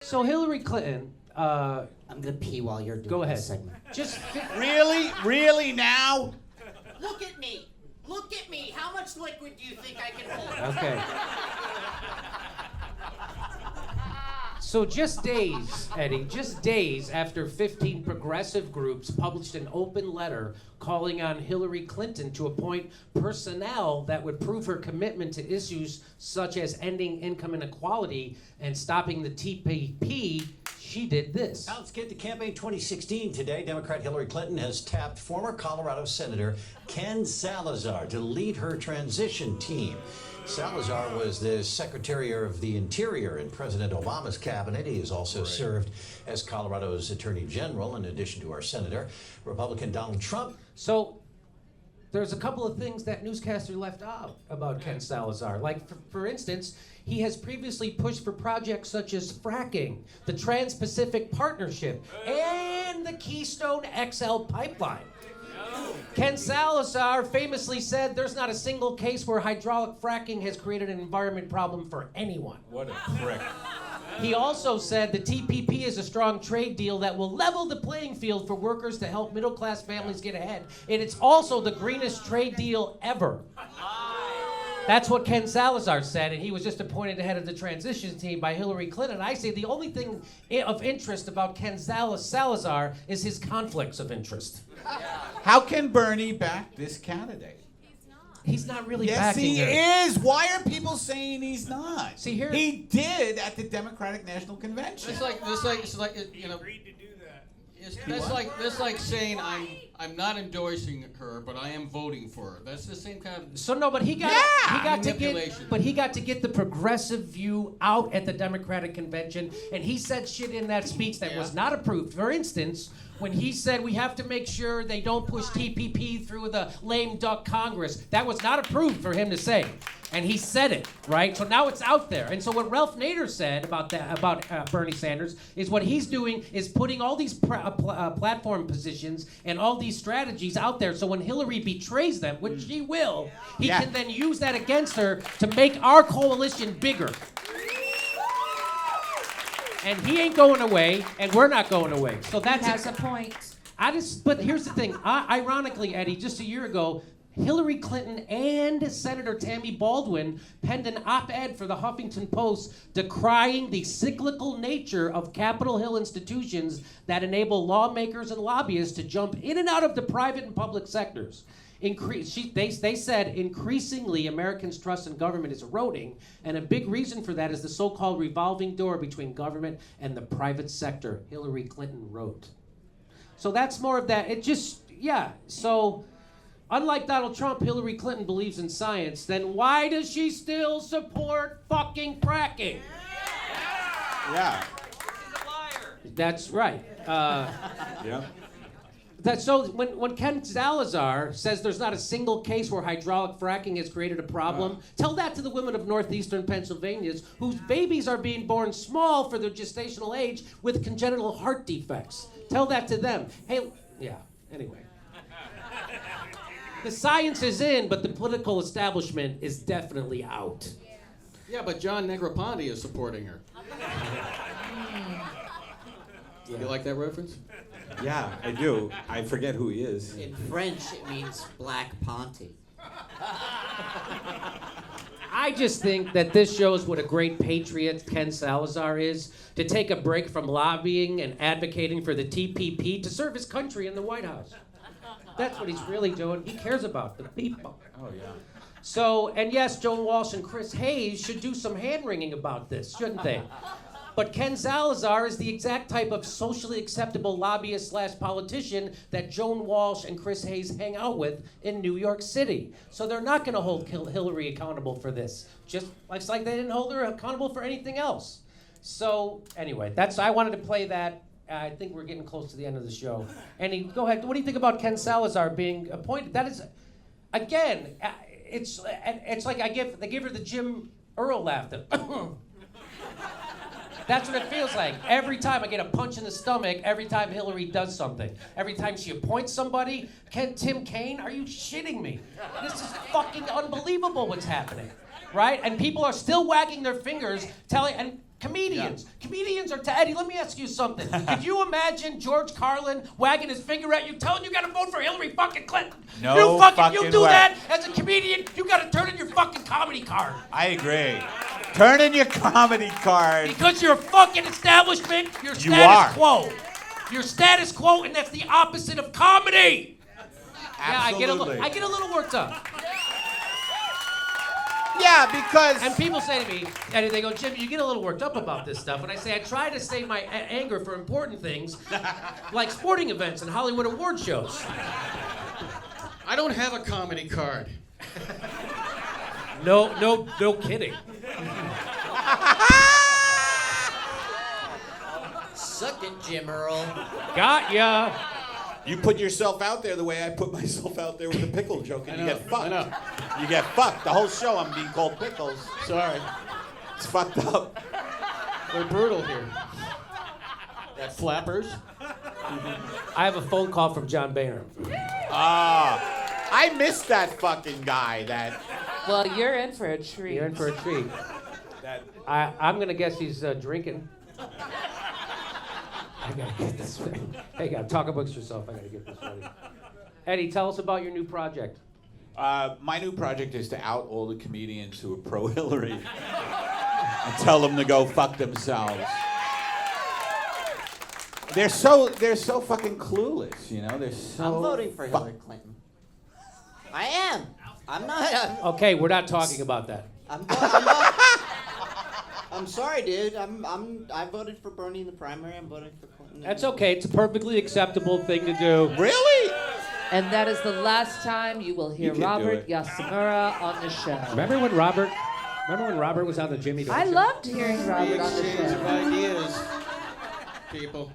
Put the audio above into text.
So Hillary Clinton, I'm gonna pee while you're doing go ahead. this segment. Just Really now? Look at me. Look at me. How much liquid do you think I can hold? okay. So just days, Eddie, just days after 15 progressive groups published an open letter calling on Hillary Clinton to appoint personnel that would prove her commitment to issues such as ending income inequality and stopping the TPP, she did this. Now let's get to campaign 2016. Today, Democrat Hillary Clinton has tapped former Colorado Senator Ken Salazar to lead her transition team. Salazar was the Secretary of the Interior in President Obama's cabinet. He has also served as Colorado's Attorney General, in addition to our Senator. Republican Donald Trump. So there's a couple of things that newscaster left out about Ken Salazar. Like, for instance, he has previously pushed for projects such as fracking, the Trans-Pacific Partnership, and the Keystone XL pipeline. Ken Salazar famously said there's not a single case where hydraulic fracking has created an environment problem for anyone. What a prick. He also said the TPP is a strong trade deal that will level the playing field for workers to help middle-class families get ahead. And it's also the greenest trade deal ever. That's what Ken Salazar said, and he was just appointed head of the transition team by Hillary Clinton. I say the only thing of interest about Ken Salazar is his conflicts of interest. How can Bernie back this candidate? He's not really Yes, backing he her. is. Why are people saying he's not? See, here- he did at the Democratic National Convention. It's like you know. Agreed to do that. That's like saying I'm not endorsing her, but I am voting for her. That's the same kind of. So no, but he got to Manipulation. get the progressive view out at the Democratic convention, and he said shit in that speech that was not approved. For instance, when he said we have to make sure they don't push TPP through the lame duck Congress, that was not approved for him to say, and he said it, right? So now it's out there. And so what Ralph Nader said about Bernie Sanders is what he's doing is putting all these platform positions and all these strategies out there. So when Hillary betrays them, which she will, he can then use that against her to make our coalition bigger. And he ain't going away, and we're not going away. So that's He has a point. But here's the thing. Ironically, Eddie, just a year ago, Hillary Clinton and Senator Tammy Baldwin penned an op-ed for the Huffington Post decrying the cyclical nature of Capitol Hill institutions that enable lawmakers and lobbyists to jump in and out of the private and public sectors. They said increasingly Americans' trust in government is eroding, and a big reason for that is the so-called revolving door between government and the private sector, Hillary Clinton wrote. So that's more of that. So unlike Donald Trump, Hillary Clinton believes in science. Then why does she still support fucking fracking? Yeah. That's right. Yeah. So when Ken Salazar says there's not a single case where hydraulic fracking has created a problem, tell that to the women of northeastern Pennsylvania whose babies are being born small for their gestational age with congenital heart defects. Tell that to them. Anyway. The science is in, but the political establishment is definitely out. Yeah, but John Negroponte is supporting her. You like that reference? Yeah, I do. I forget who he is. In French, it means Black Ponty. I just think that this shows what a great patriot Ken Salazar is, to take a break from lobbying and advocating for the TPP to serve his country in the White House. That's what he's really doing. He cares about the people. Oh, yeah. So, and yes, Joan Walsh and Chris Hayes should do some hand-wringing about this, shouldn't they? But Ken Salazar is the exact type of socially acceptable lobbyist/politician that Joan Walsh and Chris Hayes hang out with in New York City. So they're not going to hold Hillary accountable for this. Just like they didn't hold her accountable for anything else. So anyway, I wanted to play that. I think we're getting close to the end of the show. Go ahead. What do you think about Ken Salazar being appointed? That is, again, it's like they give her the Jim Earl laughter. That's what it feels like. Every time I get a punch in the stomach, every time Hillary does something. Every time she appoints somebody. Tim Kaine, are you shitting me? This is fucking unbelievable what's happening, right? And people are still wagging their fingers, Comedians. Comedians are Eddie, let me ask you something. Could you imagine George Carlin wagging his finger at you, telling you gotta vote for Hillary fucking Clinton? No you do way. that as a comedian, you gotta turn in your fucking comedy card. I agree. Turn in your comedy card. Because you're a fucking establishment, you're You status are. quo. You're status quo, and that's the opposite of comedy. Absolutely. Yeah, I get a little worked up. Yeah, because And people say to me, Eddie, they go, Jimmy, you get a little worked up about this stuff. And I say, I try to save my anger for important things, like sporting events and Hollywood award shows. I don't have a comedy card. No kidding. Suck it, Jim Earl. Got ya. You put yourself out there the way I put myself out there with the pickle joke, and you get fucked. I know. You get fucked. The whole show I'm being called Pickles. Sorry. It's fucked up. We're brutal here. Got flappers. I have a phone call from John Boehner. I missed that fucking guy. Well, you're in for a treat. You're in for a treat. I'm going to guess he's drinking. I got to get this ready. Hey, talk amongst yourself. I got to get this ready. Eddie, tell us about your new project. My new project is to out all the comedians who are pro-Hillary and tell them to go fuck themselves. They're so fucking clueless, you know. They're so. I'm voting for Hillary Clinton. I am. I'm not. Okay, we're not talking about that. I'm sorry, dude. I voted for Bernie in the primary. I'm voting for Clinton. That's okay. It's a perfectly acceptable thing to do. Really? And that is the last time you will hear You can do Robert it. Yasumura on the show. Remember when Robert was on the Jimmy Dore I show? loved hearing The Robert on the exchange of show. ideas, people.